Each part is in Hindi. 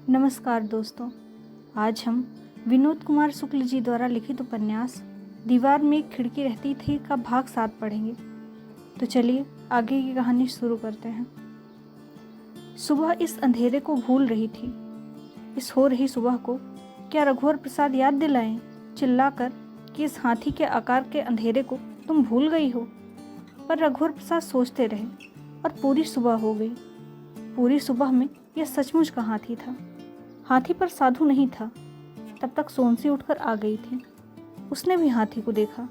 नमस्कार दोस्तों, आज हम विनोद कुमार शुक्ल जी द्वारा लिखित उपन्यास दीवार में एक खिड़की रहती थी का भाग 7 पढ़ेंगे। तो चलिए आगे की कहानी शुरू करते हैं। सुबह इस अंधेरे को भूल रही थी। इस हो रही सुबह को क्या रघुवर प्रसाद याद दिलाएं चिल्लाकर कि इस हाथी के आकार के अंधेरे को तुम भूल गई हो। पर रघुवर प्रसाद सोचते रहे और पूरी सुबह हो गई। पूरी सुबह में यह सचमुच का हाथी था। हाथी पर साधु नहीं था। तब तक सोनसी उठकर आ गई थी। उसने भी हाथी को देखा।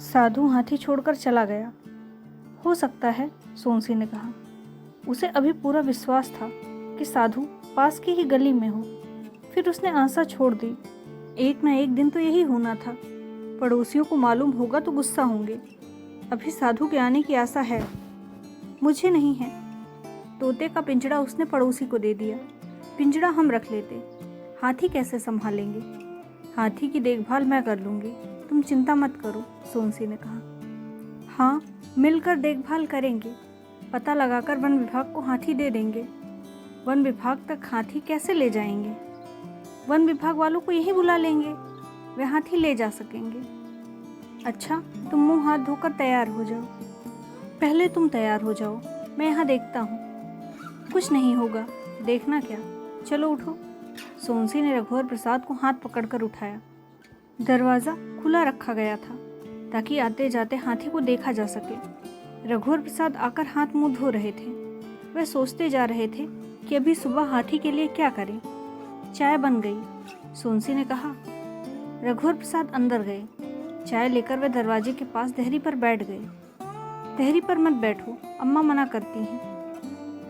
साधु हाथी छोड़कर चला गया। हो सकता है, सोनसी ने कहा। उसे अभी पूरा विश्वास था कि साधु पास की ही गली में हो। फिर उसने आशा छोड़ दी। एक न एक दिन तो यही होना था। पड़ोसियों को मालूम होगा तो गुस्सा होंगे। अभी साधु के आने की आशा है। मुझे नहीं है। तोते का पिंजड़ा उसने पड़ोसी को दे दिया। पिंजड़ा हम रख लेते। हाथी कैसे संभालेंगे? हाथी की देखभाल मैं कर लूँगी, तुम चिंता मत करो, सोनसी ने कहा। हाँ, मिलकर देखभाल करेंगे। पता लगाकर वन विभाग को हाथी दे देंगे। वन विभाग तक हाथी कैसे ले जाएंगे? वन विभाग वालों को यही बुला लेंगे, वे हाथी ले जा सकेंगे। अच्छा, तुम मुंह हाथ धोकर तैयार हो जाओ। पहले तुम तैयार हो जाओ, मैं यहाँ देखता हूँ। कुछ नहीं होगा, देखना क्या। चलो उठो। सोनसी ने रघुवर प्रसाद को हाथ पकड़कर उठाया। दरवाज़ा खुला रखा गया था ताकि आते जाते हाथी को देखा जा सके। रघुवर प्रसाद आकर हाथ मुंह धो रहे थे। वे सोचते जा रहे थे कि अभी सुबह हाथी के लिए क्या करें। चाय बन गई, सोनसी ने कहा। रघुवर प्रसाद अंदर गए। चाय लेकर वे दरवाजे के पास देहरी पर बैठ गए। देहरी पर मत बैठो, अम्मा मना करती हैं।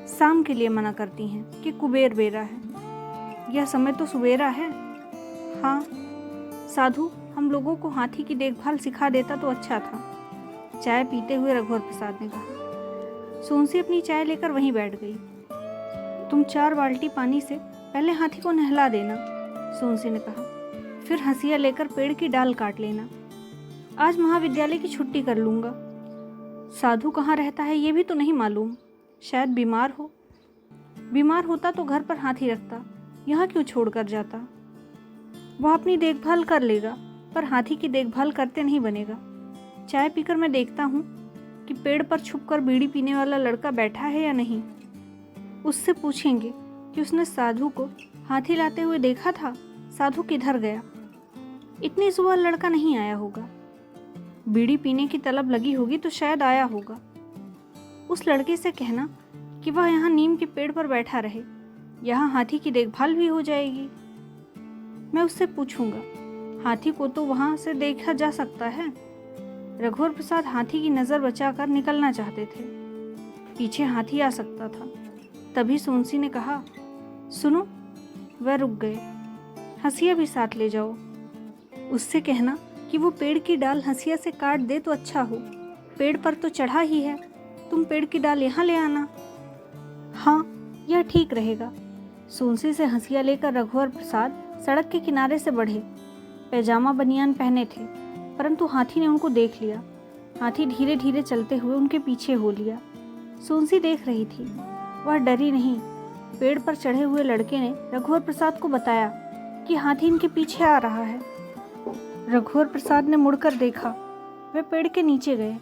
शाम के लिए मना करती हैं कि कुबेर बेरा है। यह समय तो सुबेरा है। हाँ, साधु हम लोगों को हाथी की देखभाल सिखा देता तो अच्छा था, चाय पीते हुए रघुवर प्रसाद ने कहा। सोनसी अपनी चाय लेकर वहीं बैठ गई। तुम 4 बाल्टी पानी से पहले हाथी को नहला देना, सोनसी ने कहा। फिर हंसिया लेकर पेड़ की डाल काट लेना। आज महाविद्यालय की छुट्टी कर लूँगा। साधु कहाँ रहता है ये भी तो नहीं मालूम। शायद बीमार हो। बीमार होता तो घर पर हाथी रखता, यहाँ क्यों छोड़ कर जाता। वह अपनी देखभाल कर लेगा, पर हाथी की देखभाल करते नहीं बनेगा। चाय पीकर मैं देखता हूँ कि पेड़ पर छुपकर बीड़ी पीने वाला लड़का बैठा है या नहीं। उससे पूछेंगे कि उसने साधु को हाथी लाते हुए देखा था। साधु किधर गया? इतनी सुबह लड़का नहीं आया होगा। बीड़ी पीने की तलब लगी होगी तो शायद आया होगा। उस लड़के से कहना कि वह यहाँ नीम के पेड़ पर बैठा रहे, यहाँ हाथी की देखभाल भी हो जाएगी। मैं उससे पूछूंगा। हाथी को तो वहाँ से देखा जा सकता है। रघुवर प्रसाद हाथी की नज़र बचाकर निकलना चाहते थे। पीछे हाथी आ सकता था। तभी सोनसी ने कहा, सुनो। वह रुक गए। हंसिया भी साथ ले जाओ। उससे कहना कि वो पेड़ की डाल हंसिया से काट दे तो अच्छा हो। पेड़ पर तो चढ़ा ही है, तुम पेड़ की डाल यहाँ ले आना। हाँ, यह ठीक रहेगा। सोनसी से हंसिया लेकर रघुवर प्रसाद सड़क के किनारे से बढ़े। पैजामा बनियान पहने थे, परंतु हाथी ने उनको देख लिया। हाथी धीरे धीरे चलते हुए उनके पीछे हो लिया। सोनसी देख रही थी, वह डरी नहीं। पेड़ पर चढ़े हुए लड़के ने रघुवर प्रसाद को बताया कि हाथी इनके पीछे आ रहा है। रघुवर प्रसाद ने मुड़कर देखा। वे पेड़ के नीचे गए।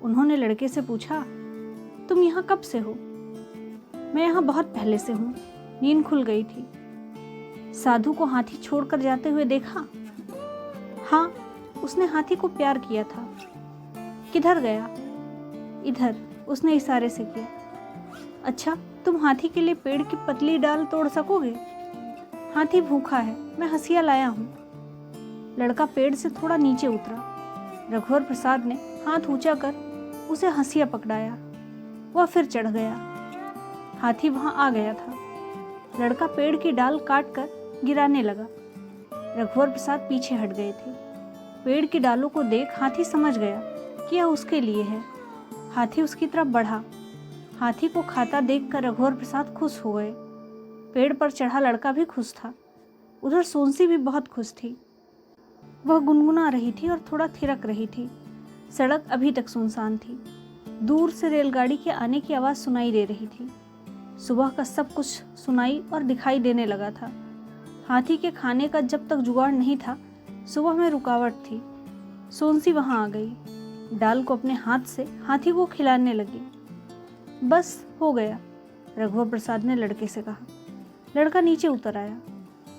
उन्होंने लड़के से पूछा, तुम यहाँ कब से हो? मैं यहाँ बहुत पहले से हूँ, नींद खुल गई थी। साधु को हाथी छोड़कर जाते हुए देखा? हाँ, उसने हाथी को प्यार किया था। किधर गया? इधर, उसने इशारे से किया। अच्छा, तुम हाथी के लिए पेड़ की पतली डाल तोड़ सकोगे? हाथी भूखा है, मैं हंसिया लाया हूँ। लड़का पेड़ से थोड़ा नीचे उतरा। रघुवर प्रसाद ने हाथ ऊंचा कर उसे हंसिया पकड़ाया। वह फिर चढ़ गया। हाथी वहां आ गया था। लड़का पेड़ की डाल काट कर गिराने लगा। रघुवर प्रसाद पीछे हट गए थे। पेड़ की डालों को देख हाथी समझ गया कि यह उसके लिए है। हाथी उसकी तरफ बढ़ा। हाथी को खाता देखकर रघुवर प्रसाद खुश हो गए। पेड़ पर चढ़ा लड़का भी खुश था। उधर सोनसी भी बहुत खुश थी। वह गुनगुना रही थी और थोड़ा थिरक रही थी। सड़क अभी तक सुनसान थी। दूर से रेलगाड़ी के आने की आवाज़ सुनाई दे रही थी। सुबह का सब कुछ सुनाई और दिखाई देने लगा था। हाथी के खाने का जब तक जुगाड़ नहीं था, सुबह में रुकावट थी। सोनसी वहाँ आ गई, डाल को अपने हाथ से हाथी को खिलाने लगी। बस हो गया, रघुवर प्रसाद ने लड़के से कहा। लड़का नीचे उतर आया।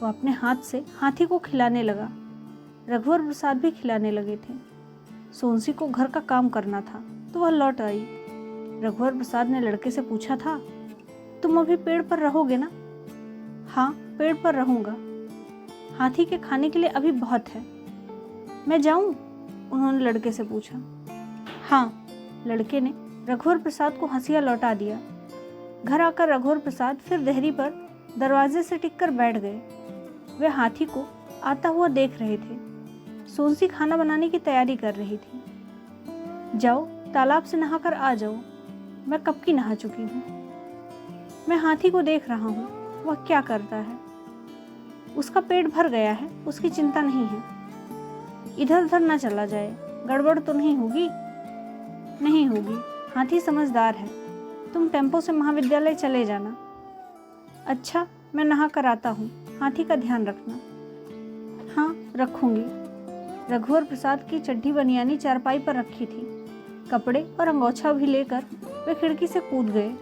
वह अपने हाथ से हाथी को खिलाने लगा। रघुवर प्रसाद भी खिलाने लगे थे। सोनसी को घर का काम करना था तो वह लौट आई। रघुवर प्रसाद ने लड़के से पूछा था, तुम अभी पेड़ पर रहोगे ना? हाँ, पेड़ पर रहूंगा। हाथी के खाने के लिए अभी बहुत है। मैं जाऊं? उन्होंने लड़के से पूछा। हाँ, लड़के ने रघुवर प्रसाद को हंसिया लौटा दिया। घर आकर रघुवर प्रसाद फिर देहरी पर दरवाजे से टिककर बैठ गए। वे हाथी को आता हुआ देख रहे थे। सोनसी खाना बनाने की तैयारी कर रही थी। जाओ, तालाब से नहाकर आ जाओ। मैं कब की नहा चुकी हूँ। मैं हाथी को देख रहा हूँ, वह क्या करता है। उसका पेट भर गया है, उसकी चिंता नहीं है। इधर उधर न चला जाए, गड़बड़ तो नहीं होगी? नहीं होगी, हाथी समझदार है। तुम टेम्पो से महाविद्यालय चले जाना। अच्छा, मैं नहा कर आता हूँ, हाथी का ध्यान रखना। हाँ, रखूंगी। रघुवर प्रसाद की चड्ढी बनियानी चारपाई पर रखी थी। कपड़े और अंगोछा भी लेकर वे खिड़की से कूद गए।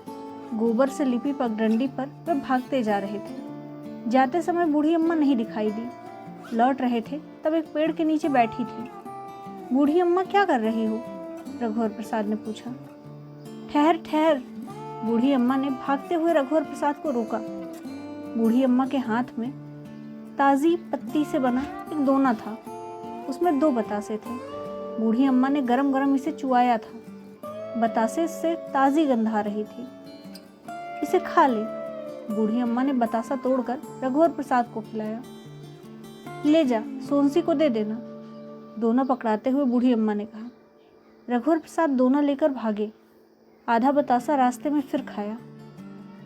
गोबर से लिपी पगडंडी पर वे भागते जा रहे थे। जाते समय बूढ़ी अम्मा नहीं दिखाई दी। लौट रहे थे तब एक पेड़ के नीचे बैठी थी। बूढ़ी अम्मा, क्या कर रही हो? रघुवर प्रसाद ने पूछा। ठहर ठहर। बूढ़ी अम्मा ने भागते हुए रघुवर प्रसाद को रोका। बूढ़ी अम्मा के हाथ में ताज़ी पत्ती से बना एक दोना था। उसमें 2 बतासे थे। बूढ़ी अम्मा ने गरम गरम इसे चुआया था। बतासे से ताज़ी गंध आ रही थी। इसे खा ले। बूढ़ी अम्मा ने बतासा तोड़कर रघुवर प्रसाद को खिलाया। ले जा, सोनसी को दे देना। दोना पकड़ाते हुए बूढ़ी अम्मा ने कहा। रघुवर प्रसाद दोना लेकर भागे। आधा बतासा रास्ते में फिर खाया।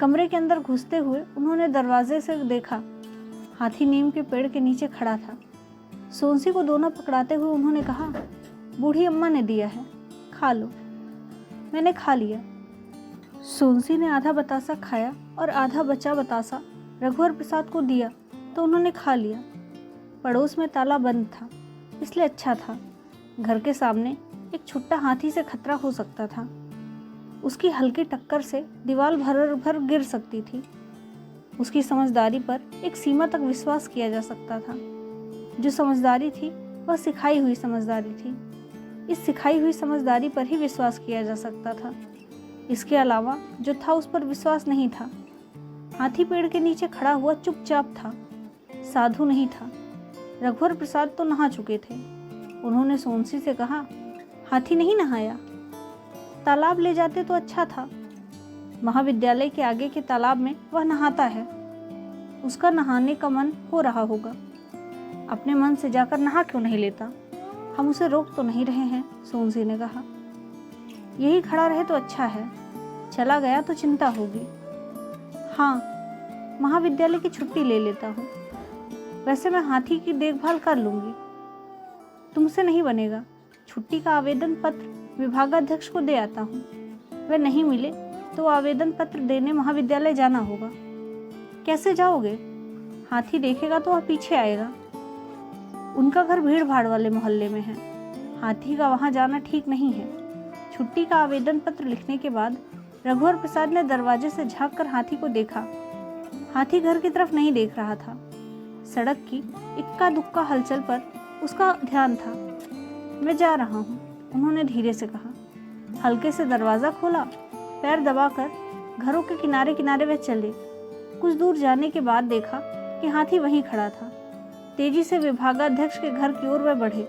कमरे के अंदर घुसते हुए उन्होंने दरवाजे से देखा, हाथी नीम के पेड़ के नीचे खड़ा था। सोनसी को दोना पकड़ाते हुए उन्होंने कहा, बूढ़ी अम्मा ने दिया है, खा लो। मैंने खा लिया। सोनसी ने आधा बतासा खाया और आधा बचा बतासा रघुवर प्रसाद को दिया तो उन्होंने खा लिया। पड़ोस में ताला बंद था, इसलिए अच्छा था। घर के सामने एक छुट्टा हाथी से खतरा हो सकता था। उसकी हल्की टक्कर से दीवार भर भर गिर सकती थी। उसकी समझदारी पर एक सीमा तक विश्वास किया जा सकता था। जो समझदारी थी वह सिखाई हुई समझदारी थी। इस सिखाई हुई समझदारी पर ही विश्वास किया जा सकता था। इसके अलावा जो था उस पर विश्वास नहीं था। हाथी पेड़ के नीचे खड़ा हुआ चुपचाप था, साधु नहीं था। रघुवर प्रसाद तो नहा चुके थे। उन्होंने सोनसी से कहा, हाथी नहीं नहाया? तालाब ले जाते तो अच्छा था। महाविद्यालय के आगे के तालाब में वह नहाता है। उसका नहाने का मन हो रहा होगा। अपने मन से जाकर नहा क्यों नहीं लेता? हम उसे रोक तो नहीं रहे हैं, सोनसी ने कहा। यही खड़ा रहे तो अच्छा है, चला गया तो चिंता होगी। हाँ, महाविद्यालय की छुट्टी ले लेता हूँ। वैसे मैं हाथी की देखभाल कर लूँगी। तुमसे नहीं बनेगा। छुट्टी का आवेदन पत्र विभागाध्यक्ष को दे आता हूँ। वह नहीं मिले तो आवेदन पत्र देने महाविद्यालय जाना होगा। कैसे जाओगे? हाथी देखेगा तो वह पीछे आएगा। उनका घर भीड़ भाड़ वाले मोहल्ले में है। हाथी का वहाँ जाना ठीक नहीं है। छुट्टी का आवेदन पत्र लिखने के बाद रघुवर प्रसाद ने दरवाजे से झांक कर हाथी को देखा। हाथी घर की तरफ नहीं देख रहा था। सड़क की इक्का दुक्का हलचल पर उसका ध्यान था। मैं जा रहा हूँ, उन्होंने धीरे से कहा। हल्के से दरवाज़ा खोला, पैर दबाकर घरों के किनारे किनारे वे चले। कुछ दूर जाने के बाद देखा कि हाथी वहीं खड़ा था। तेजी से विभागाध्यक्ष के घर की ओर वे बढ़े।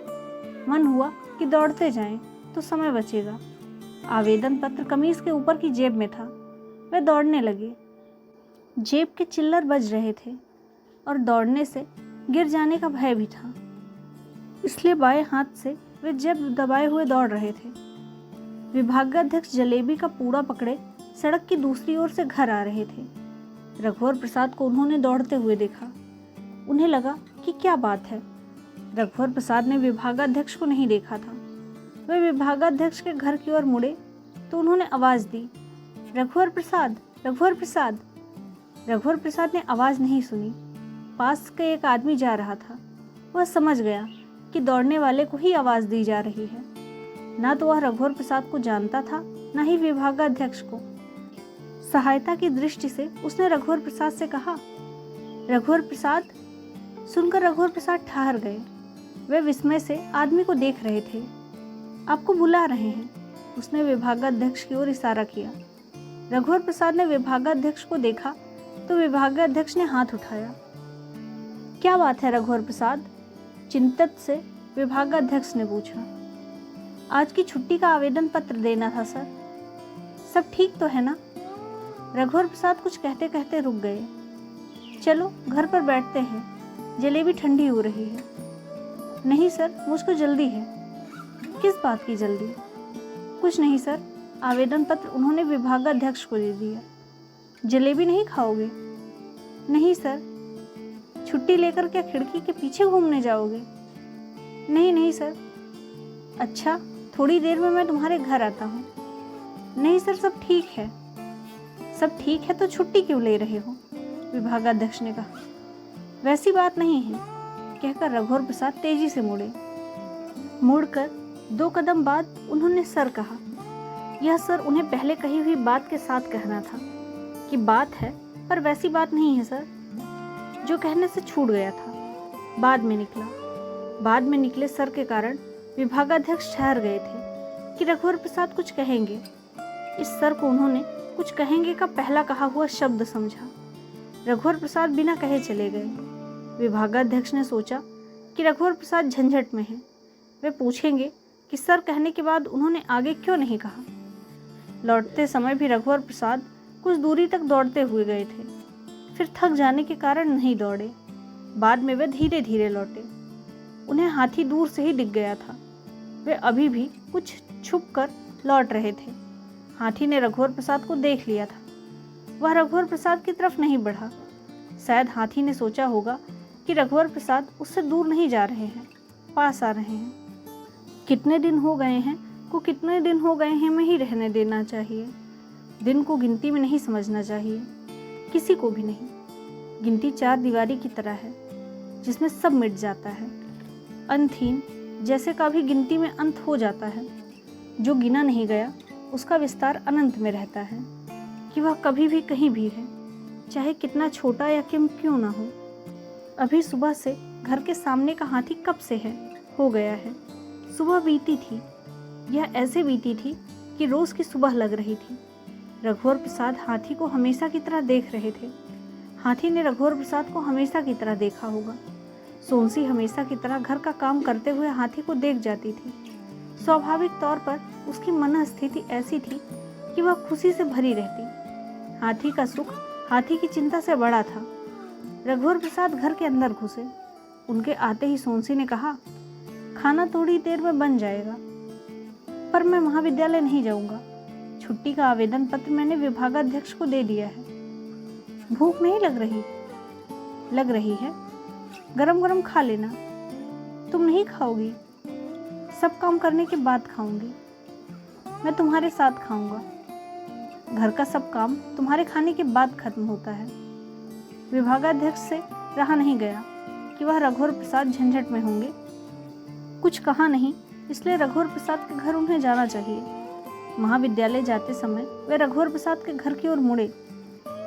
मन हुआ कि दौड़ते जाएं तो समय बचेगा। आवेदन पत्र कमीज के ऊपर की जेब में था। वे दौड़ने लगे। जेब के चिल्लर बज रहे थे और दौड़ने से गिर जाने का भय भी था, इसलिए बाएं हाथ से वे जेब दबाए हुए दौड़ रहे थे। विभागाध्यक्ष जलेबी का पूड़ा पकड़े सड़क की दूसरी ओर से घर आ रहे थे। रघुवर प्रसाद को उन्होंने दौड़ते हुए देखा। उन्हें लगा कि क्या बात है। रघुवर प्रसाद ने विभागाध्यक्ष को नहीं देखा था। वे विभागाध्यक्ष के घर की ओर मुड़े तो उन्होंने आवाज़ दी, रघुवर प्रसाद, रघुवर प्रसाद। रघुवर प्रसाद ने आवाज़ नहीं सुनी। पास के एक आदमी जा रहा था। वह समझ गया कि दौड़ने वाले को ही आवाज़ दी जा रही है। ना तो वह रघुवर प्रसाद को जानता था, ना ही विभागाध्यक्ष को। सहायता की दृष्टि से उसने रघुवर प्रसाद से कहा, रघुवर प्रसाद। सुनकर रघुवर प्रसाद ठहर गए। वे विस्मय से आदमी को देख रहे थे। आपको बुला रहे हैं, उसने विभागाध्यक्ष की ओर इशारा किया। रघुवर प्रसाद ने विभागाध्यक्ष को देखा तो विभागाध्यक्ष ने हाथ उठाया। क्या बात है रघुवर प्रसाद? चिंतित से विभागाध्यक्ष ने पूछा। आज की छुट्टी का आवेदन पत्र देना था सर। सब ठीक तो है ना? रघुवर प्रसाद कुछ कहते कहते रुक गए। चलो घर पर बैठते हैं, जलेबी ठंडी हो रही है। नहीं सर, मुझको जल्दी है। किस बात की जल्दी? कुछ नहीं सर, आवेदन पत्र उन्होंने विभागाध्यक्ष को दे दिया। जलेबी नहीं खाओगे? नहीं सर। छुट्टी लेकर क्या खिड़की के पीछे घूमने जाओगे? नहीं नहीं सर। अच्छा, थोड़ी देर में मैं तुम्हारे घर आता हूँ। नहीं सर, सब ठीक है। सब ठीक है तो छुट्टी क्यों ले रहे हो? विभागाध्यक्ष ने कहा। वैसी बात नहीं है, कहकर रघुवर प्रसाद तेजी से मुड़कर 2 कदम बाद उन्होंने सर कहा। यह सर उन्हें पहले कही हुई बात के साथ कहना था कि बात है पर वैसी बात नहीं है सर, जो कहने से छूट गया था। बाद में निकले सर के कारण विभागाध्यक्ष ठहर गए थे कि रघुवर प्रसाद कुछ कहेंगे। इस सर को उन्होंने कुछ कहेंगे का पहला कहा हुआ शब्द समझा। रघुवर प्रसाद बिना कहे चले गए। विभागाध्यक्ष ने सोचा कि रघुवर प्रसाद झंझट में हैं। वे पूछेंगे कि सर कहने के बाद उन्होंने आगे क्यों नहीं कहा। लौटते समय भी रघुवर प्रसाद कुछ दूरी तक दौड़ते हुए गए थे, फिर थक जाने के कारण नहीं दौड़े। बाद में वे धीरे धीरे लौटे। उन्हें हाथी दूर से ही दिख गया था। वे अभी भी कुछ छुप कर लौट रहे थे। हाथी ने रघुवर प्रसाद को देख लिया था। वह रघुवर प्रसाद की तरफ नहीं बढ़ा। शायद हाथी ने सोचा होगा कि रघुवर प्रसाद उससे दूर नहीं जा रहे हैं, पास आ रहे हैं। कितने दिन हो गए हैं में ही रहने देना चाहिए। दिन को गिनती में नहीं समझना चाहिए, किसी को भी नहीं। गिनती 4 दीवारी की तरह है जिसमें सब मिट जाता है। अंतहीन जैसे कभी गिनती में अंत हो जाता है। जो गिना नहीं गया उसका विस्तार अनंत में रहता है कि वह कभी भी कहीं भी है, चाहे कितना छोटा या क्यों ना हो। अभी सुबह से घर के सामने का हाथी कब से हो गया है। सुबह बीती थी, यह ऐसे बीती थी कि रोज़ की सुबह लग रही थी। रघुवर प्रसाद हाथी को हमेशा की तरह देख रहे थे। हाथी ने रघुवर प्रसाद को हमेशा की तरह देखा होगा। सोनसी हमेशा की तरह घर का काम करते हुए हाथी को देख जाती थी। स्वाभाविक तौर पर उसकी मन स्थिति ऐसी थी कि वह खुशी से भरी रहती। हाथी का सुख हाथी की चिंता से बड़ा था। रघुवर प्रसाद घर के अंदर घुसे। उनके आते ही सोनसी ने कहा, खाना थोड़ी देर में बन जाएगा, पर मैं महाविद्यालय नहीं जाऊंगा। छुट्टी का आवेदन पत्र मैंने विभागाध्यक्ष को दे दिया है। भूख नहीं लग रही? लग रही है, गरम गरम खा लेना। तुम नहीं खाओगी? सब काम करने के बाद खाऊंगी। मैं तुम्हारे साथ खाऊंगा। घर का सब काम तुम्हारे खाने के बाद खत्म होता है। विभागाध्यक्ष से रहा नहीं गया कि वह रघुवर प्रसाद झंझट में होंगे। कुछ कहा नहीं, इसलिए रघुवर प्रसाद के घर उन्हें जाना चाहिए। महाविद्यालय जाते समय वे रघुवर प्रसाद के घर की ओर मुड़े।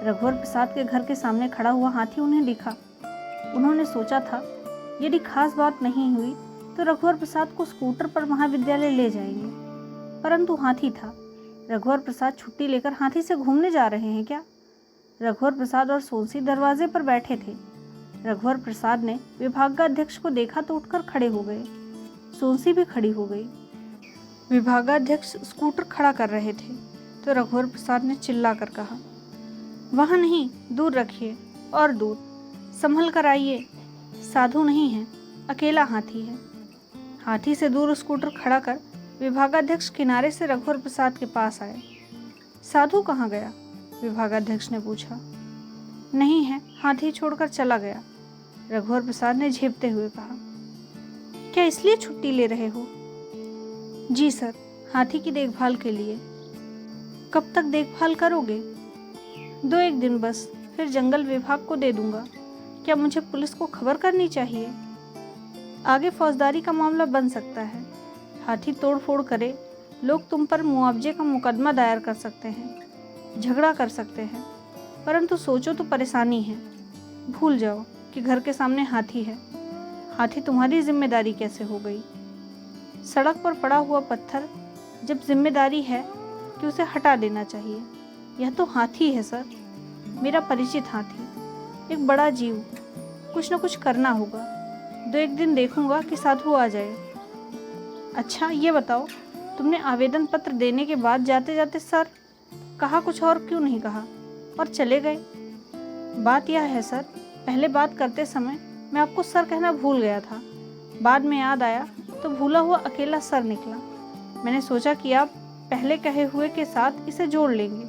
रघुवर प्रसाद के घर के सामने खड़ा हुआ हाथी उन्हें दिखा। उन्होंने सोचा था यदि खास बात नहीं हुई तो रघुवर प्रसाद को स्कूटर पर महाविद्यालय ले जाएंगे, परंतु हाथी था। रघुवर प्रसाद छुट्टी लेकर हाथी से घूमने जा रहे हैं क्या? रघुवर प्रसाद और सोनसी दरवाजे पर बैठे थे। रघुवर प्रसाद ने विभागाध्यक्ष को देखा तो उठकर खड़े हो गए। सोनसी भी खड़ी हो गई। विभागाध्यक्ष स्कूटर खड़ा कर रहे थे तो रघुवर प्रसाद ने चिल्ला कर कहा, वहाँ नहीं, दूर रखिए और दूर, संभल कर आइए। साधु नहीं है, अकेला हाथी है। हाथी से दूर स्कूटर खड़ा कर विभागाध्यक्ष किनारे से रघुवर प्रसाद के पास आए। साधु कहाँ गया? विभागाध्यक्ष ने पूछा। नहीं है, हाथी छोड़कर चला गया, रघुवर प्रसाद ने झेपते हुए कहा। क्या इसलिए छुट्टी ले रहे हो? जी सर, हाथी की देखभाल के लिए। कब तक देखभाल करोगे? दो एक दिन बस, फिर जंगल विभाग को दे दूंगा। क्या मुझे पुलिस को खबर करनी चाहिए? आगे फौजदारी का मामला बन सकता है। हाथी तोड़ फोड़ करे, लोग तुम पर मुआवजे का मुकदमा दायर कर सकते हैं, झगड़ा कर सकते हैं, परंतु सोचो तो परेशानी है। भूल जाओ कि घर के सामने हाथी है। हाथी तुम्हारी जिम्मेदारी कैसे हो गई? सड़क पर पड़ा हुआ पत्थर जब जिम्मेदारी है कि उसे हटा देना चाहिए। यह तो हाथी है सर, मेरा परिचित हाथी, एक बड़ा जीव। कुछ न कुछ करना होगा। दो एक दिन देखूंगा कि साधु आ जाए। अच्छा ये बताओ, तुमने आवेदन पत्र देने के बाद जाते जाते सर कहा, कुछ और क्यों नहीं कहा और चले गए? बात यह है सर, पहले बात करते समय मैं आपको सर कहना भूल गया था। बाद में याद आया तो भूला हुआ अकेला सर निकला। मैंने सोचा कि आप पहले कहे हुए के साथ इसे जोड़ लेंगे।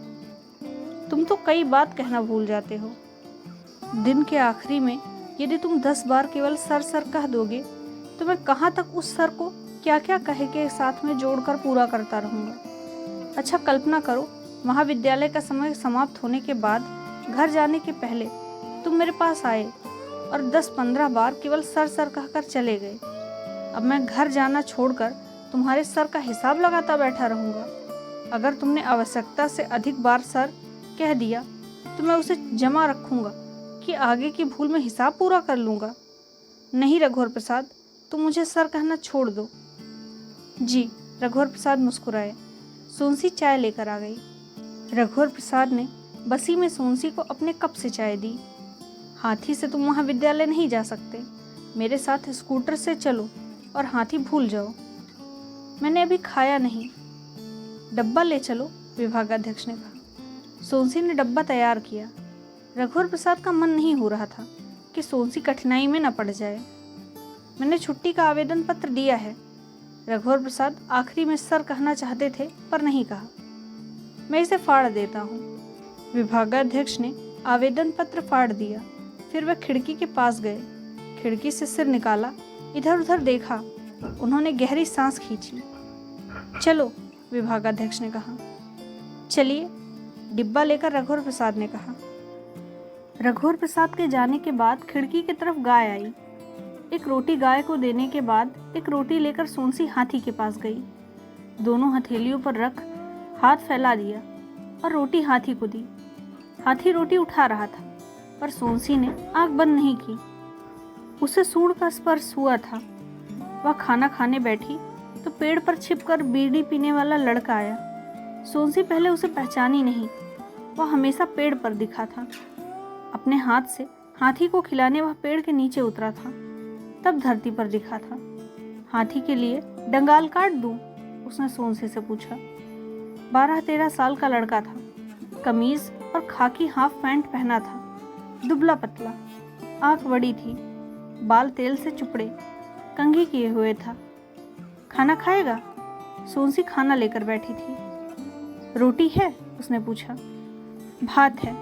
तुम तो कई बात कहना भूल जाते हो। दिन के आखिरी में यदि तुम 10 बार केवल सर सर कह दोगे तो मैं कहाँ तक उस सर को क्या क्या कहे के साथ में जोड़कर पूरा करता रहूँगा। अच्छा कल्पना करो, महाविद्यालय का समय समाप्त होने के बाद घर जाने के पहले तुम मेरे पास आए और 10-15 बार केवल सर सर कहकर चले गए। अब मैं घर जाना छोड़कर तुम्हारे सर का हिसाब लगाता बैठा रहूँगा। अगर तुमने आवश्यकता से अधिक बार सर कह दिया तो मैं उसे जमा रखूँगा कि आगे की भूल में हिसाब पूरा कर लूँगा। नहीं रघुवर प्रसाद, तुम मुझे सर कहना छोड़ दो। जी, रघुवर प्रसाद मुस्कुराए। सोनसी चाय लेकर आ गई। रघुवर प्रसाद ने बसी में सोनसी को अपने कप से चाय दी। हाथी से तुम महाविद्यालय नहीं जा सकते, मेरे साथ स्कूटर से चलो और हाथी भूल जाओ। मैंने अभी खाया नहीं। डब्बा ले चलो, विभागाध्यक्ष ने कहा। सोनसी ने डब्बा तैयार किया। रघुवर प्रसाद का मन नहीं हो रहा था कि सोनसी कठिनाई में न पड़ जाए। मैंने छुट्टी का आवेदन पत्र दिया है। रघुवर प्रसाद आखिरी में सर कहना चाहते थे पर नहीं कहा। मैं इसे फाड़ देता हूँ। विभागाध्यक्ष ने आवेदन पत्र फाड़ दिया। फिर वह खिड़की के पास गए। खिड़की से सिर निकाला, इधर उधर देखा। उन्होंने गहरी सांस खींची। चलो, विभागाध्यक्ष ने कहा। चलिए, डिब्बा लेकर रघुवर प्रसाद ने कहा। रघुवर प्रसाद के जाने के बाद खिड़की की तरफ गाय आई। एक रोटी गाय को देने के बाद एक रोटी लेकर सोनसी हाथी के पास गई। दोनों हथेलियों पर रख हाथ फैला दिया और रोटी हाथी को दी। हाथी रोटी उठा रहा था पर सोनसी ने आंख बंद नहीं की। उसे सूंड का स्पर्श हुआ था। वह खाना खाने बैठी तो पेड़ पर छिपकर बीड़ी पीने वाला लड़का आया। सोनसी पहले उसे पहचानी नहीं। वह हमेशा पेड़ पर दिखा था। अपने हाथ से हाथी को खिलाने वह पेड़ के नीचे उतरा था, तब धरती पर दिखा था। हाथी के लिए डंगाल काट दूं? उसने सोनसी से पूछा। 12-13 साल का लड़का था। कमीज और खाकी हाफ पैंट पहना था। दुबला पतला, आंख बड़ी थी, बाल तेल से चुपड़े, कंघी किए हुए था। खाना खाएगा? सोनसी खाना लेकर बैठी थी। रोटी है? उसने पूछा। भात है,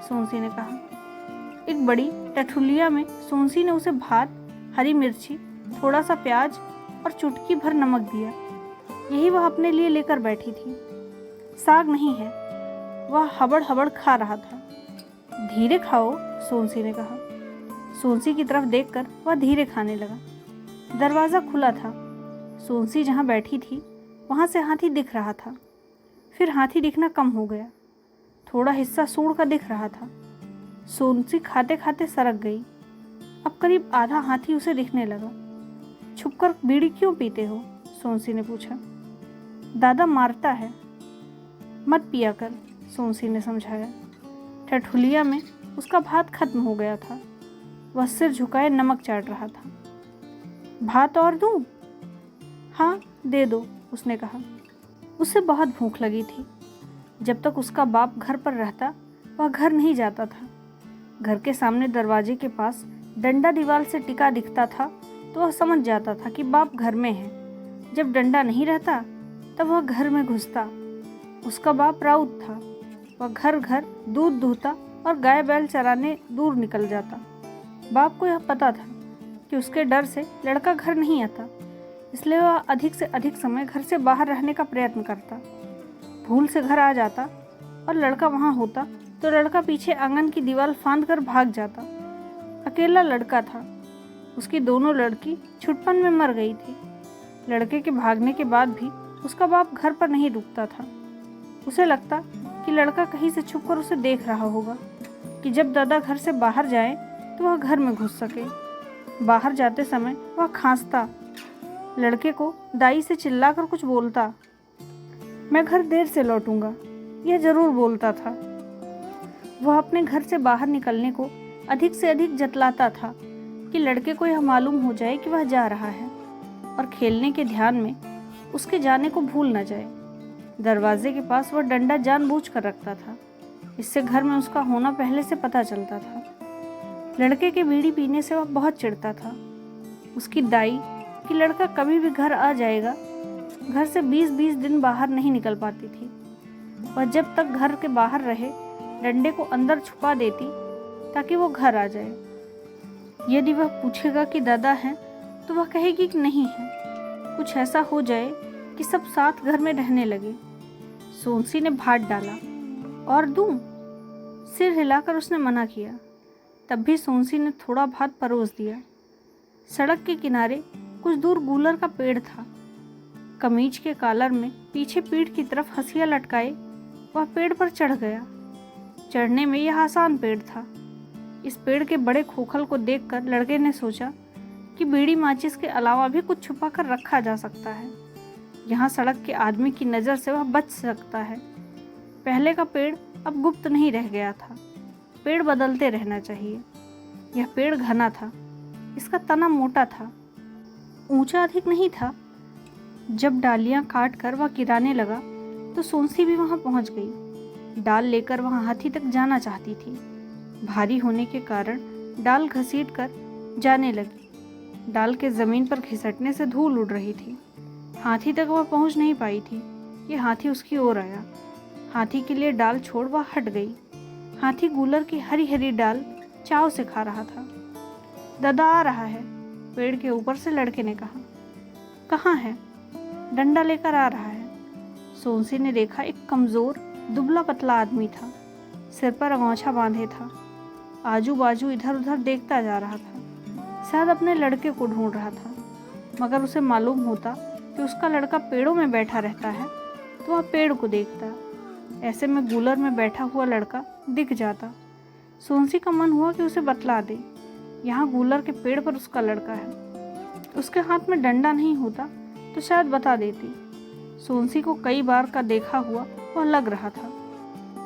सोनसी ने कहा। एक बड़ी टठुलिया में सोनसी ने उसे भात, हरी मिर्ची, थोड़ा सा प्याज और चुटकी भर नमक दिया। यही वह अपने लिए लेकर बैठी थी। साग नहीं है। वह हबड़ हबड़ खा रहा था। धीरे खाओ, सोनसी ने कहा। सोनसी की तरफ देखकर वह धीरे खाने लगा। दरवाज़ा खुला था। सोनसी जहाँ बैठी थी वहाँ से हाथी दिख रहा था। फिर हाथी दिखना कम हो गया। थोड़ा हिस्सा सूंड का दिख रहा था। सोनसी खाते खाते सरक गई। अब करीब आधा हाथी उसे दिखने लगा। छुपकर बीड़ी क्यों पीते हो? सोनसी ने पूछा। दादा मारता है। मत पिया कर, सोनसी ने समझाया। ठठुलिया में उसका भात खत्म हो गया था। वह सिर झुकाए नमक चाट रहा था। भात और दूं? हाँ, दे दो, उसने कहा। उसे बहुत भूख लगी थी। जब तक उसका बाप घर पर रहता वह घर नहीं जाता था। घर के सामने दरवाजे के पास डंडा दीवार से टिका दिखता था तो वह समझ जाता था कि बाप घर में है। जब डंडा नहीं रहता तब वह घर में घुसता। उसका बाप राउत था। वह घर घर दूध दूहता और गाय बैल चराने दूर निकल जाता। बाप को यह पता था कि उसके डर से लड़का घर नहीं आता, इसलिए वह अधिक से अधिक समय घर से बाहर रहने का प्रयत्न करता। भूल से घर आ जाता और लड़का वहाँ होता तो लड़का पीछे आंगन की दीवार फांद कर भाग जाता। अकेला लड़का था। उसकी दोनों लड़की छुटपन में मर गई थी। लड़के के भागने के बाद भी उसका बाप घर पर नहीं रुकता था। उसे लगता कि लड़का कहीं से छुपकर उसे देख रहा होगा कि जब दादा घर से बाहर जाए तो वह घर में घुस सके। बाहर जाते समय वह खांसता, लड़के को दाई से चिल्लाकर कुछ बोलता। मैं घर देर से लौटूंगा, यह जरूर बोलता था। वह अपने घर से बाहर निकलने को अधिक से अधिक जतलाता था कि लड़के को यह मालूम हो जाए कि वह जा रहा है और खेलने के ध्यान में उसके जाने को भूल न जाए। दरवाजे के पास वह डंडा जानबूझकर रखता था। इससे घर में उसका होना पहले से पता चलता था। लड़के के बीड़ी पीने से वह बहुत चिढ़ता था। उसकी दाई कि लड़का कभी भी घर आ जाएगा, घर से 20-20 दिन बाहर नहीं निकल पाती थी। वह जब तक घर के बाहर रहे डंडे को अंदर छुपा देती ताकि वो घर आ जाए। यदि वह पूछेगा कि दादा हैं तो वह कहेगी कि नहीं है। कुछ ऐसा हो जाए कि सब साथ घर में रहने लगे। सोनसी ने भाट डाला। और दूं? सिर हिलाकर उसने मना किया। तब भी सोनसी ने थोड़ा भात परोस दिया। सड़क के किनारे कुछ दूर गूलर का पेड़ था। कमीज के कॉलर में पीछे पीठ की तरफ हंसिया लटकाए वह पेड़ पर चढ़ गया। चढ़ने में यह आसान पेड़ था। इस पेड़ के बड़े खोखल को देखकर लड़के ने सोचा कि बीड़ी माचिस के अलावा भी कुछ छुपा कर रखा जा सकता है। यहाँ सड़क के आदमी की नज़र से वह बच सकता है। पहले का पेड़ अब गुप्त नहीं रह गया था। पेड़ बदलते रहना चाहिए। यह पेड़ घना था। इसका तना मोटा था, ऊंचा अधिक नहीं था। जब डालियां काट कर वह गिराने लगा तो सोनसी भी वहां पहुंच गई। डाल लेकर वहां हाथी तक जाना चाहती थी। भारी होने के कारण डाल घसीट कर जाने लगी। डाल के ज़मीन पर घिसटने से धूल उड़ रही थी। हाथी तक वह पहुंच नहीं पाई थी कि हाथी उसकी ओर आया। हाथी के लिए डाल छोड़ वह हट गई। हाथी गूलर की हरी हरी डाल चाव से खा रहा था। दादा आ रहा है, पेड़ के ऊपर से लड़के ने कहा। कहाँ है? डंडा लेकर आ रहा है। सोनसी ने देखा एक कमज़ोर दुबला पतला आदमी था। सिर पर अंगोछा बांधे था। आजू बाजू इधर उधर देखता जा रहा था। शायद अपने लड़के को ढूंढ रहा था। मगर उसे मालूम होता कि उसका लड़का पेड़ों में बैठा रहता है तो वह पेड़ को देखता। ऐसे में गूलर में बैठा हुआ लड़का दिख जाता। सोनसी का मन हुआ कि उसे बतला दे, यहाँ गूलर के पेड़ पर उसका लड़का है। उसके हाथ में डंडा नहीं होता तो शायद बता देती। सोनसी को कई बार का देखा हुआ वह लग रहा था।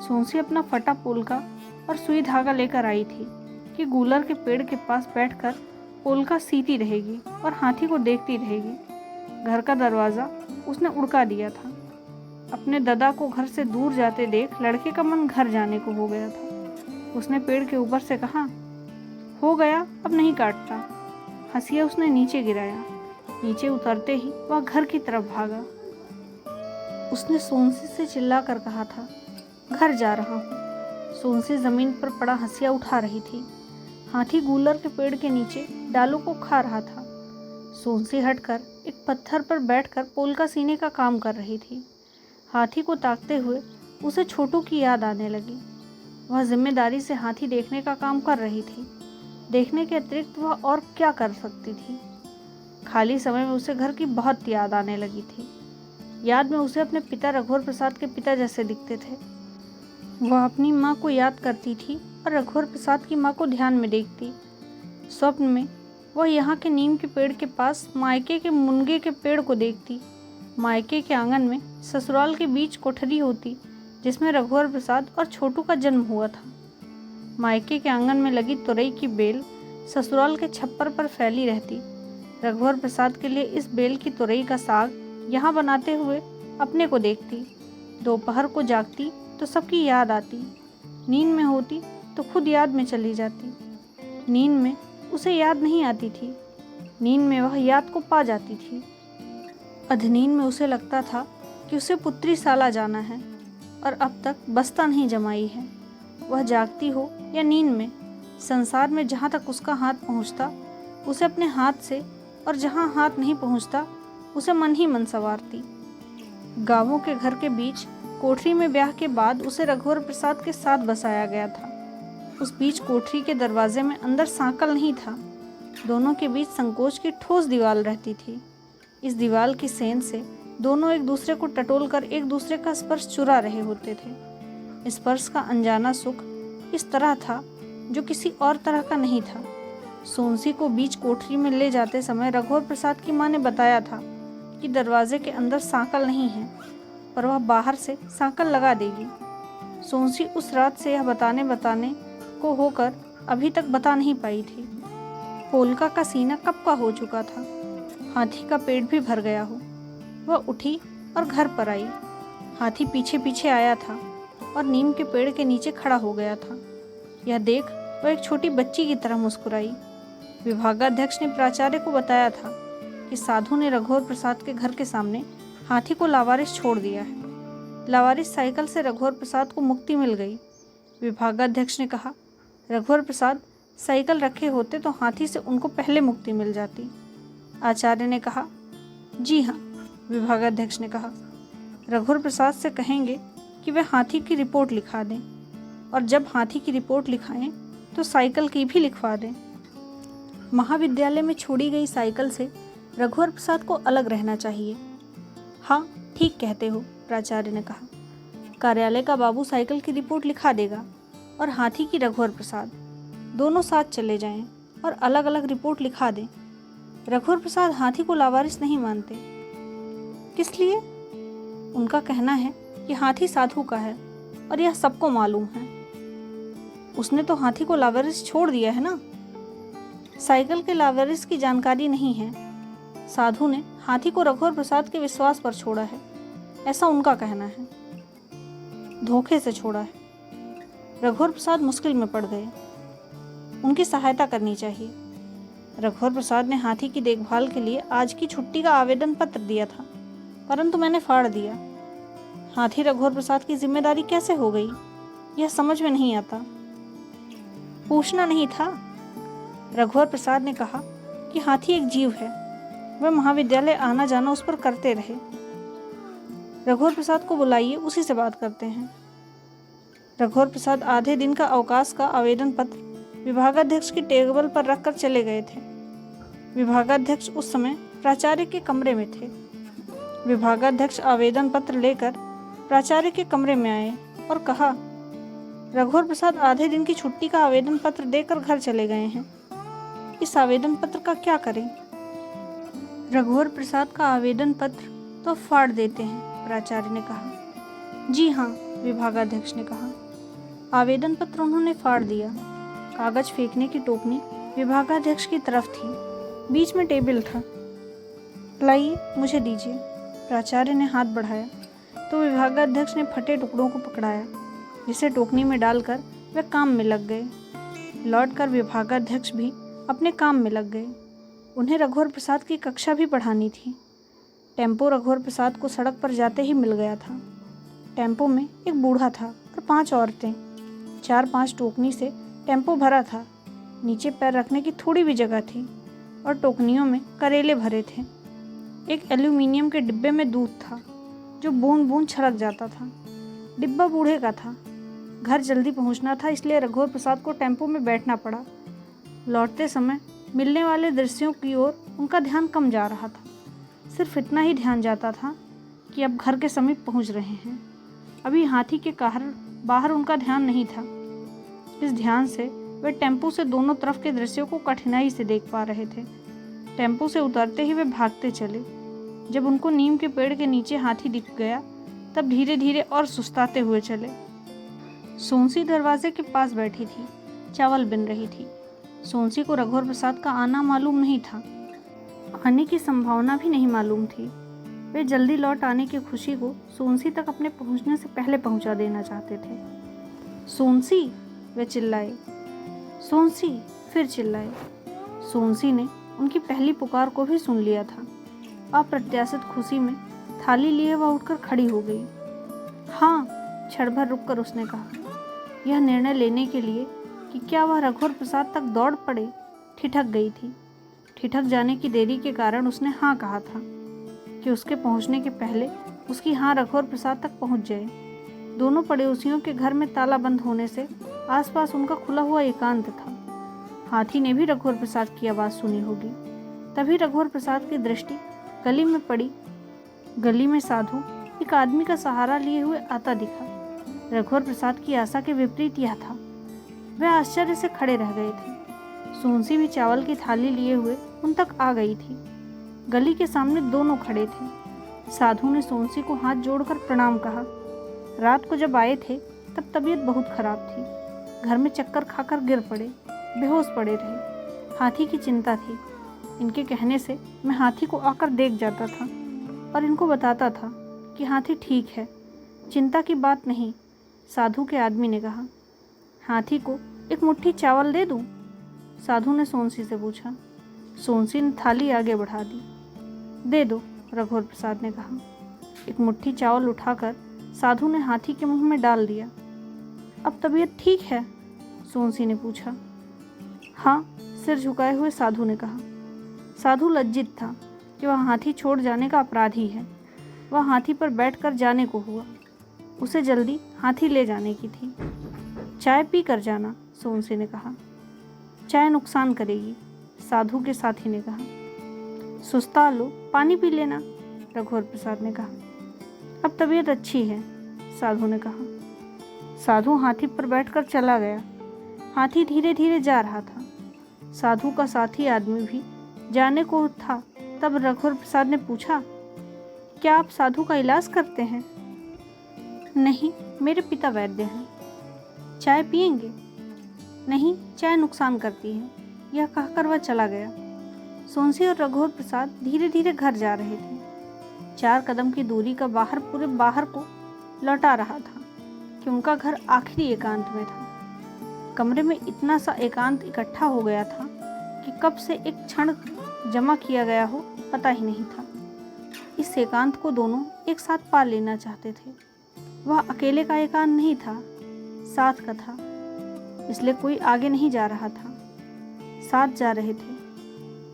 सोनसी अपना फटा पोलका और सुई धागा लेकर आई थी कि गूलर के पेड़ के पास बैठकर पोलका सीती रहेगी और हाथी को देखती रहेगी। घर का दरवाज़ा उसने उड़का दिया था। अपने दादा को घर से दूर जाते देख लड़के का मन घर जाने को हो गया था। उसने पेड़ के ऊपर से कहा, हो गया, अब नहीं काटता। हंसिया उसने नीचे गिराया। नीचे उतरते ही वह घर की तरफ भागा। उसने सोनसी से चिल्ला कर कहा था, घर जा रहा हूँ। सोनसी ज़मीन पर पड़ा हंसिया उठा रही थी। हाथी गूलर के पेड़ के नीचे डालों को खा रहा था। सोनसी हटकर एक पत्थर पर बैठकर पोलका सीने का काम कर रही थी। हाथी को ताकते हुए उसे छोटू की याद आने लगी। वह जिम्मेदारी से हाथी देखने का काम कर रही थी। देखने के अतिरिक्त वह और क्या कर सकती थी? खाली समय में उसे घर की बहुत याद आने लगी थी। याद में उसे अपने पिता रघुवर प्रसाद के पिता जैसे दिखते थे। वह अपनी माँ को याद करती थी और रघुवर प्रसाद की माँ को ध्यान में देखती। स्वप्न में वह यहाँ के नीम के पेड़ के पास मायके के मुनगे के पेड़ को देखती। मायके के आंगन में ससुराल के बीच कोठरी होती जिसमें रघुवर प्रसाद और छोटू का जन्म हुआ था। मायके के आंगन में लगी तुरई की बेल ससुराल के छप्पर पर फैली रहती। रघुवर प्रसाद के लिए इस बेल की तुरई का साग यहाँ बनाते हुए अपने को देखती। दोपहर को जागती तो सबकी याद आती। नींद में होती तो खुद याद में चली जाती। नींद में उसे याद नहीं आती थी। नींद में वह याद को पा जाती थी। अधनींद में उसे लगता था कि उसे पुत्री साला जाना है और अब तक बस्ता नहीं जमाई है। वह जागती हो या नींद में, संसार में जहाँ तक उसका हाथ पहुँचता उसे अपने हाथ से, और जहाँ हाथ नहीं पहुँचता उसे मन ही मन संवारती। गाँवों के घर के बीच कोठरी में ब्याह के बाद उसे रघुवर प्रसाद के साथ बसाया गया था। उस बीच कोठरी के दरवाजे में अंदर सांकल नहीं था। दोनों के बीच संकोच की ठोस दीवार रहती थी। इस दीवार की सेंध से दोनों एक दूसरे को टटोल कर एक दूसरे का स्पर्श चुरा रहे होते थे। स्पर्श का अनजाना सुख इस तरह था जो किसी और तरह का नहीं था। सोनसी को बीच कोठरी में ले जाते समय रघुवर प्रसाद की माँ ने बताया था कि दरवाजे के अंदर सांकल नहीं है, पर वह बाहर से सांकल लगा देगी। सोनसी उस रात से यह बताने को होकर अभी तक बता नहीं पाई थी। पोलका का सीना कब का हो चुका था, हाथी का पेट भी भर गया हो। वह उठी और घर पर आई। हाथी पीछे पीछे आया था और नीम के पेड़ के नीचे खड़ा हो गया था। यह देख वह एक छोटी बच्ची की तरह मुस्कुराई। विभागाध्यक्ष ने प्राचार्य को बताया था कि साधु ने रघुवर प्रसाद के घर के सामने हाथी को लावारिस छोड़ दिया है। लावारिस साइकिल से रघुवर प्रसाद को मुक्ति मिल गई। विभागाध्यक्ष ने कहा, रघुवर प्रसाद साइकिल रखे होते तो हाथी से उनको पहले मुक्ति मिल जाती। आचार्य ने कहा, जी हाँ। विभागाध्यक्ष ने कहा, रघुवर प्रसाद से कहेंगे कि वे हाथी की रिपोर्ट लिखा दें, और जब हाथी की रिपोर्ट लिखाएं तो साइकिल की भी लिखवा दें। महाविद्यालय में छोड़ी गई साइकिल से रघुवर प्रसाद को अलग रहना चाहिए। हाँ, ठीक कहते हो, प्राचार्य ने कहा। कार्यालय का बाबू साइकिल की रिपोर्ट लिखा देगा और हाथी की रघुवर प्रसाद, दोनों साथ चले जाएं और अलग अलग रिपोर्ट लिखा दें। रघुवर प्रसाद हाथी को लावारिस नहीं मानते। किस लिए? उनका कहना है कि हाथी साधु का है और यह सबको मालूम है। उसने तो हाथी को लावारिस छोड़ दिया है ना। साइकिल के लावारिस की जानकारी नहीं है। साधु ने हाथी को रघुवर प्रसाद के विश्वास पर छोड़ा है, ऐसा उनका कहना है। धोखे से छोड़ा है। रघुवर प्रसाद मुश्किल में पड़ गए। उनकी सहायता करनी चाहिए। रघुवर प्रसाद ने हाथी की देखभाल के लिए आज की छुट्टी का आवेदन पत्र दिया था, परंतु मैंने फाड़ दिया। हाथी रघुवर प्रसाद की जिम्मेदारी कैसे हो गई, यह समझ में नहीं आता। पूछना नहीं था। रघुवर प्रसाद ने कहा कि हाथी एक जीव है, वह महाविद्यालय आना जाना उस पर करते रहे। रघुवर प्रसाद को बुलाइए, उसी से बात करते हैं। रघुवर प्रसाद आधे दिन का अवकाश का आवेदन पत्र विभागाध्यक्ष की टेबल पर रखकर चले गए थे। विभागाध्यक्ष उस समय प्राचार्य के कमरे में थे। विभागाध्यक्ष आवेदन पत्र लेकर प्राचार्य के कमरे में आए और कहा, रघुवर प्रसाद आधे दिन की छुट्टी का आवेदन पत्र देकर घर चले गए हैं। इस आवेदन पत्र का क्या करें? रघुवर प्रसाद का आवेदन पत्र तो फाड़ देते हैं, प्राचार्य ने कहा। जी हाँ, विभागाध्यक्ष ने कहा। आवेदन पत्र उन्होंने फाड़ दिया। कागज फेंकने की टोकनी विभागाध्यक्ष की तरफ थी। बीच में टेबल था। लाइए, मुझे दीजिए। प्राचार्य ने हाथ बढ़ाया तो विभागाध्यक्ष ने फटे टुकड़ों को पकड़ाया, जिसे टोकनी में डालकर वे काम में लग गए। लौटकर विभागाध्यक्ष भी अपने काम में लग गए। उन्हें रघुवर प्रसाद की कक्षा भी पढ़ानी थी। टेम्पो रघुवर प्रसाद को सड़क पर जाते ही मिल गया था। टेम्पो में एक बूढ़ा था और 5 औरतें। 4-5 टोकनी से टेम्पो भरा था। नीचे पैर रखने की थोड़ी भी जगह थी और टोकनियों में करेले भरे थे। एक एल्यूमिनियम के डिब्बे में दूध था जो बूंद बूंद छलक जाता था। डिब्बा बूढ़े का था। घर जल्दी पहुंचना था, इसलिए रघुवर प्रसाद को टेम्पो में बैठना पड़ा। लौटते समय मिलने वाले दृश्यों की ओर उनका ध्यान कम जा रहा था। सिर्फ इतना ही ध्यान जाता था कि अब घर के समीप पहुंच रहे हैं। अभी हाथी के कारण बाहर उनका ध्यान नहीं था। इस ध्यान से वे टेम्पो से दोनों तरफ के दृश्यों को कठिनाई से देख पा रहे थे। टेम्पो से उतरते ही वे भागते चले। जब उनको नीम के पेड़ के नीचे हाथी दिख गया, तब धीरे धीरे और सुस्ताते हुए चले। सोनसी दरवाजे के पास बैठी थी, चावल बिन रही थी। सोनसी को रघुवर प्रसाद का आना मालूम नहीं था। आने की संभावना भी नहीं मालूम थी। वे जल्दी लौट आने की खुशी को सोनसी तक अपने पहुंचने से पहले पहुंचा देना चाहते थे। सोनसी, वे चिल्लाए। सोनसी, फिर चिल्लाए। सोनसी ने उनकी पहली पुकार को भी सुन लिया था। अप्रत्याशित खुशी में थाली लिए वह उठकर खड़ी हो गई। हाँ, क्षण भर रुककर उसने कहा, यह निर्णय लेने के लिए कि क्या वह रघुवर प्रसाद तक दौड़ पड़े, ठिठक गई थी। ठिठक जाने की देरी के कारण उसने हाँ कहा था कि उसके पहुंचने के पहले उसकी हाँ रघुवर प्रसाद तक पहुंच जाए। दोनों पड़ोसियों के घर में ताला बंद होने से आसपास उनका खुला हुआ एकांत था। हाथी ने भी रघुवर प्रसाद की आवाज़ सुनी होगी। तभी रघुवर प्रसाद की दृष्टि गली में पड़ी। गली में साधु एक आदमी का सहारा लिए हुए आता दिखा। रघुवर प्रसाद की आशा के विपरीत यह था। वह आश्चर्य से खड़े रह गए थे। सोनसी भी चावल की थाली लिए हुए उन तक आ गई थी। गली के सामने दोनों खड़े थे। साधु ने सोनसी को हाथ जोड़कर प्रणाम कहा। रात को जब आए थे तब तबीयत बहुत खराब थी। घर में चक्कर खाकर गिर पड़े, बेहोश पड़े रहे। हाथी की चिंता थी। इनके कहने से मैं हाथी को आकर देख जाता था और इनको बताता था कि हाथी ठीक है, चिंता की बात नहीं। साधु के आदमी ने कहा, हाथी को एक मुट्ठी चावल दे दूं? साधु ने सोनसी से पूछा। सोनसी ने थाली आगे बढ़ा दी। दे दो, रघुवर प्रसाद ने कहा। एक मुट्ठी चावल उठाकर साधु ने हाथी के मुंह में डाल दिया। अब तबीयत ठीक है? सोनसी ने पूछा। हाँ, सिर झुकाए हुए साधु ने कहा। साधु लज्जित था कि वह हाथी छोड़ जाने का अपराधी है। वह हाथी पर बैठकर जाने को हुआ। उसे जल्दी हाथी ले जाने की थी। चाय पी कर जाना, सोनसी ने कहा। चाय नुकसान करेगी, साधु के साथी ने कहा। सुस्ता लो, पानी पी लेना, रघुवर प्रसाद ने कहा। अब तबीयत अच्छी है, साधु ने कहा। साधु हाथी पर बैठकर चला गया। हाथी धीरे धीरे जा रहा था। साधु का साथी आदमी भी जाने को था। तब रघुवर प्रसाद ने पूछा, क्या आप साधु का इलाज करते हैं? नहीं, मेरे पिता वैद्य हैं। चाय पिएंगे? नहीं, चाय नुकसान करती है, यह कहकर वह चला गया। सोनसी और रघुवर प्रसाद धीरे धीरे घर जा रहे थे। 4 कदम की दूरी का बाहर पूरे बाहर को लौटा रहा था कि उनका घर आखिरी एकांत में था। कमरे में इतना सा एकांत इकट्ठा हो गया था कि कब से एक क्षण जमा किया गया हो पता ही नहीं था। इस एकांत को दोनों एक साथ पा लेना चाहते थे। वह अकेले का एकांत नहीं था, साथ का था। इसलिए कोई आगे नहीं जा रहा था, साथ जा रहे थे।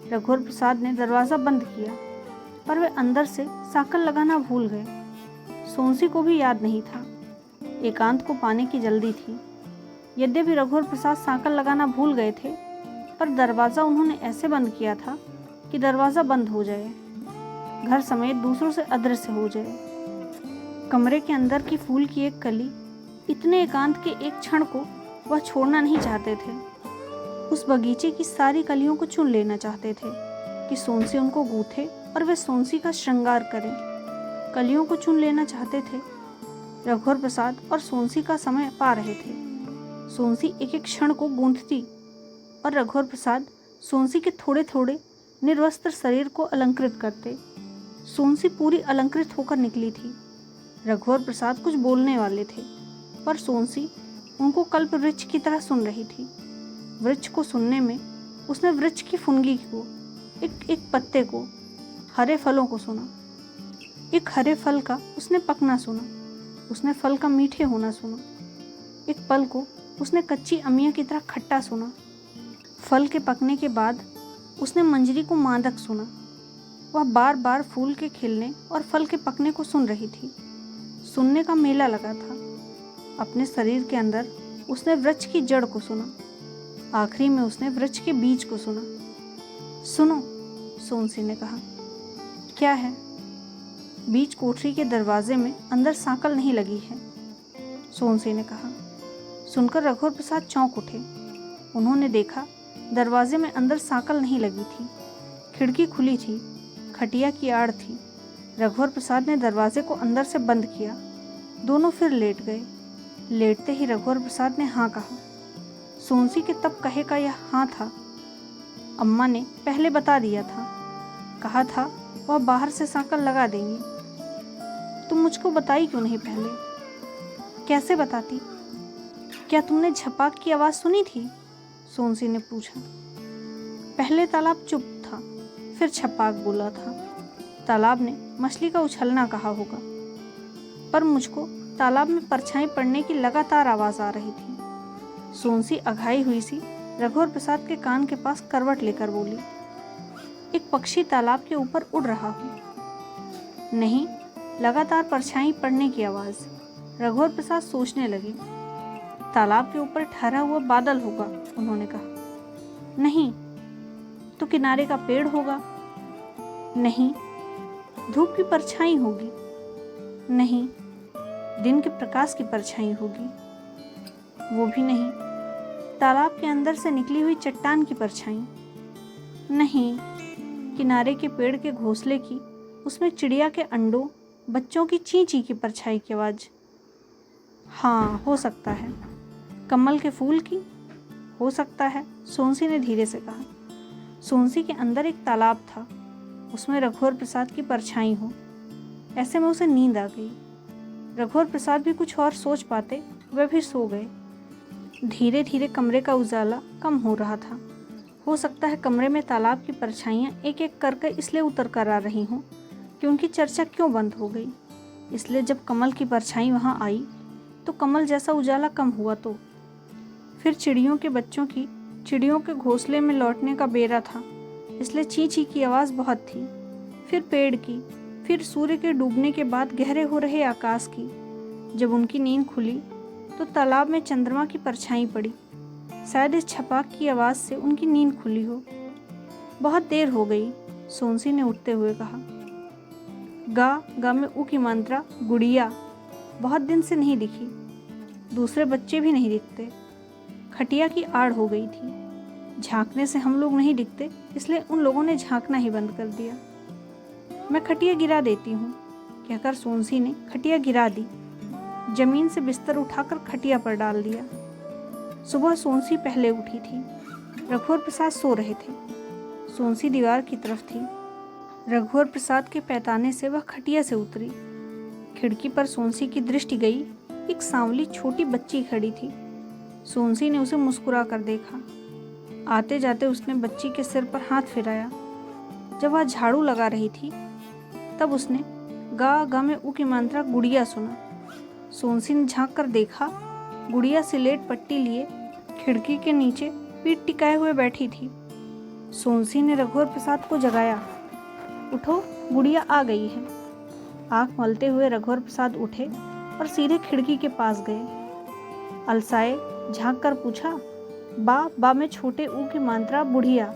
रघुवर प्रसाद ने दरवाज़ा बंद किया, पर वे अंदर से साकल लगाना भूल गए। सोनसी को भी याद नहीं था। एकांत को पाने की जल्दी थी। यद्यपि रघुवर प्रसाद साकल लगाना भूल गए थे, पर दरवाज़ा उन्होंने ऐसे बंद किया था कि दरवाज़ा बंद हो जाए, घर समेत दूसरों से अदृश्य हो जाए। कमरे के अंदर की फूल की एक कली, इतने एकांत के एक क्षण को वह छोड़ना नहीं चाहते थे। उस बगीचे की सारी कलियों को चुन लेना चाहते थे कि सोनसी उनको गूंथे और वे सोनसी का श्रृंगार करें। कलियों को चुन लेना चाहते थे। रघुवर प्रसाद और सोनसी का समय पा रहे थे। सोनसी एक एक क्षण को गूंथती और रघुवर प्रसाद सोनसी के थोड़े थोड़े निर्वस्त्र शरीर को अलंकृत करते। सोनसी पूरी अलंकृत होकर निकली थी। रघुवर प्रसाद कुछ बोलने वाले थे, पर सोनसी उनको कल्प वृक्ष की तरह सुन रही थी। वृक्ष को सुनने में उसने वृक्ष की फुनगी को, एक एक पत्ते को, हरे फलों को सुना। एक हरे फल का उसने पकना सुना। उसने फल का मीठे होना सुना। एक पल को उसने कच्ची अमिया की तरह खट्टा सुना। फल के पकने के बाद उसने मंजरी को मादक सुना। वह बार बार फूल के खिलने और फल के पकने को सुन रही थी। सुनने का मेला लगा था। अपने शरीर के अंदर उसने वृक्ष की जड़ को सुना। आखिरी में उसने वृक्ष के बीज को सुना। सुनो, सोनसी ने कहा। क्या है? बीच कोठरी के दरवाजे में अंदर सांकल नहीं लगी है, सोनसी ने कहा। सुनकर रघुवर प्रसाद चौंक उठे। उन्होंने देखा दरवाजे में अंदर सांकल नहीं लगी थी। खिड़की खुली थी, खटिया की आड़ थी। रघुवर प्रसाद ने दरवाजे को अंदर से बंद किया। दोनों फिर लेट गए। लेटते ही रघुवर प्रसाद ने हाँ कहा। सोनसी के तब कहे का यह हाँ था। अम्मा ने पहले बता दिया था, कहा था वह बाहर से सांकल लगा देंगी। तुम मुझको बताई क्यों नहीं पहले? कैसे बताती? क्या तुमने झपाक की आवाज़ सुनी थी? सोनसी ने पूछा। पहले तालाब चुप था, फिर छपाक बोला था। तालाब ने मछली का उछलना कहा होगा, पर मुझको तालाब में परछाई पड़ने की लगातार आवाज़ आ रही थी। सोनसी अघाई हुई सी रघुवर प्रसाद के कान के पास करवट लेकर बोली, एक पक्षी तालाब के ऊपर उड़ रहा हूँ। नहीं, लगातार परछाई पड़ने की आवाज़। रघुवर प्रसाद सोचने लगे। तालाब के ऊपर ठहरा हुआ बादल होगा, उन्होंने कहा। नहीं। तो किनारे का पेड़ होगा? नहीं। धूप की परछाई होगी? नहीं। दिन के प्रकाश की परछाई होगी? वो भी नहीं। तालाब के अंदर से निकली हुई चट्टान की परछाई? नहीं। किनारे के पेड़ के घोंसले की, उसमें चिड़िया के अंडों, बच्चों की ची ची की परछाई की आवाज़? हाँ, हो सकता है। कमल के फूल की? हो सकता है, सोनसी ने धीरे से कहा। सोनसी के अंदर एक तालाब था, उसमें रघुवर प्रसाद की परछाई हो। ऐसे में उसे नींद आ गई। रघुवर प्रसाद भी कुछ और सोच पाते, वह भी सो गए। धीरे धीरे कमरे का उजाला कम हो रहा था। हो सकता है कमरे में तालाब की परछाइयाँ एक एक करके इसलिए उतर कर आ रही हों कि उनकी चर्चा क्यों बंद हो गई। इसलिए जब कमल की परछाई वहाँ आई तो कमल जैसा उजाला कम हुआ। तो फिर चिड़ियों के बच्चों की चिड़ियों के घोंसले में लौटने का बेरा था, इसलिए ची ची की आवाज़ बहुत थी। फिर पेड़ की, फिर सूर्य के डूबने के बाद गहरे हो रहे आकाश की। जब उनकी नींद खुली तो तालाब में चंद्रमा की परछाई पड़ी। शायद इस छपाक की आवाज़ से उनकी नींद खुली हो। बहुत देर हो गई, सोनसी ने उठते हुए कहा। गा गा में ऊ की मात्रा गुड़िया बहुत दिन से नहीं दिखी। दूसरे बच्चे भी नहीं दिखते। खटिया की आड़ हो गई थी। झांकने से हम लोग नहीं दिखते, इसलिए उन लोगों ने झांकना ही बंद कर दिया। मैं खटिया गिरा देती हूँ, कहकर सोनसी ने खटिया गिरा दी। जमीन से बिस्तर उठाकर खटिया पर डाल दिया। सुबह सोनसी पहले उठी थी। रघुवर प्रसाद सो रहे थे। सोनसी दीवार की तरफ थी। रघुवर प्रसाद के पैताने से वह खटिया से उतरी। खिड़की पर सोनसी की दृष्टि गई। एक सांवली छोटी बच्ची खड़ी थी। सोनसी ने उसे मुस्कुरा कर देखा। आते जाते उसने बच्ची के सिर पर हाथ फिराया। जब वह झाड़ू लगा रही थी तब उसने गा गा में ऊ की मात्रा गुड़िया सुना। सोनसी ने झांक कर देखा। गुड़िया सिलेट पट्टी लिए खिड़की के नीचे पीठ टिकाए हुए बैठी थी। सोनसी ने रघुवर प्रसाद को जगाया। उठो, गुड़िया आ गई है। आँख मलते हुए रघुवर प्रसाद उठे और सीधे खिड़की के पास गए। अलसाए झांक कर पूछा, बा में छोटे ऊ की मात्रा बुढ़िया?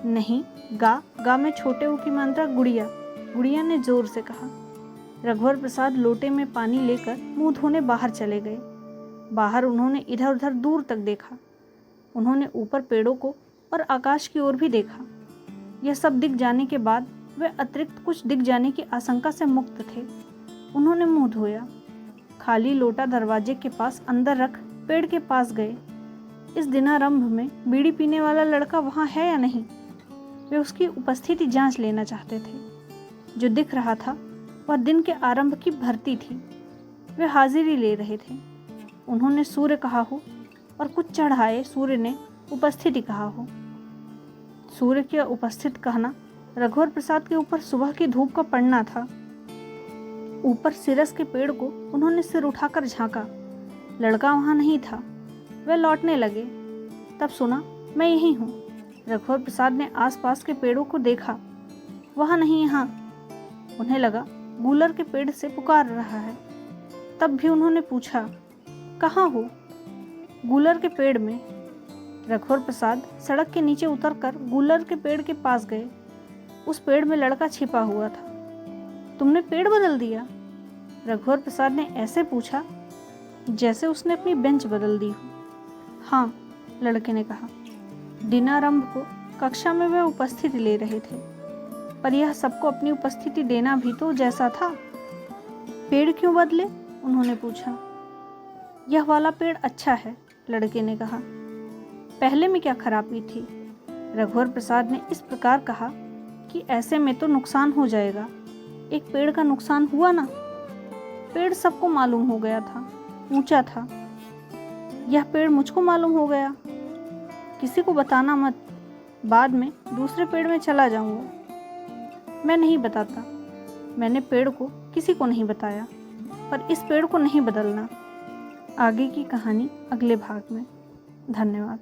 नहीं, गा में छोटे ऊ की मात्रा गुड़िया, गुड़िया ने जोर से कहा। रघुवर प्रसाद लोटे में पानी लेकर मुंह धोने बाहर चले गए। बाहर उन्होंने इधर उधर दूर तक देखा। उन्होंने ऊपर पेड़ों को और आकाश की ओर भी देखा। यह सब दिख जाने के बाद वे अतिरिक्त कुछ दिख जाने की आशंका से मुक्त थे। उन्होंने मुंह धोया। खाली लोटा दरवाजे के पास अंदर रख पेड़ के पास गए। इस दिनारंभ में बीड़ी पीने वाला लड़का वहाँ है या नहीं, वे उसकी उपस्थिति जांच लेना चाहते थे। जो दिख रहा था वह दिन के आरंभ की भर्ती थी। वे हाजिरी ले रहे थे। उन्होंने सूर्य कहा हो और कुछ चढ़ाए सूर्य ने उपस्थिति कहा हो। सूर्य के उपस्थित कहना रघुवर प्रसाद के ऊपर सुबह की धूप का पड़ना था। ऊपर सिरस के पेड़ को उन्होंने सिर उठाकर झांका। लड़का वहाँ नहीं था। वे लौटने लगे। तब सुना, मैं यही हूँ। रघुवर प्रसाद ने आसपास के पेड़ों को देखा। वहाँ नहीं, यहाँ। उन्हें लगा गूलर के पेड़ से पुकार रहा है। तब भी उन्होंने पूछा, कहाँ हो? गूलर के पेड़ में। रघुवर प्रसाद सड़क के नीचे उतरकर गूलर के पेड़ के पास गए। उस पेड़ में लड़का छिपा हुआ था। तुमने पेड़ बदल दिया? रघुवर प्रसाद ने ऐसे पूछा जैसे उसने अपनी बेंच बदल दी हो। हाँ, लड़के ने कहा। दिनारंभ को कक्षा में वे उपस्थिति ले रहे थे, पर यह सबको अपनी उपस्थिति देना भी तो जैसा था। पेड़ क्यों बदले? उन्होंने पूछा। यह वाला पेड़ अच्छा है, लड़के ने कहा। पहले में क्या खराबी थी? रघुवर प्रसाद ने इस प्रकार कहा कि ऐसे में तो नुकसान हो जाएगा। एक पेड़ का नुकसान हुआ ना। पेड़ सबको मालूम हो गया था, ऊंचा था। यह पेड़ मुझको मालूम हो गया। किसी को बताना मत, बाद में दूसरे पेड़ में चला जाऊंगा। मैं नहीं बताता। मैंने पेड़ को किसी को नहीं बताया, पर इस पेड़ को नहीं बदलना। आगे की कहानी अगले भाग में। धन्यवाद।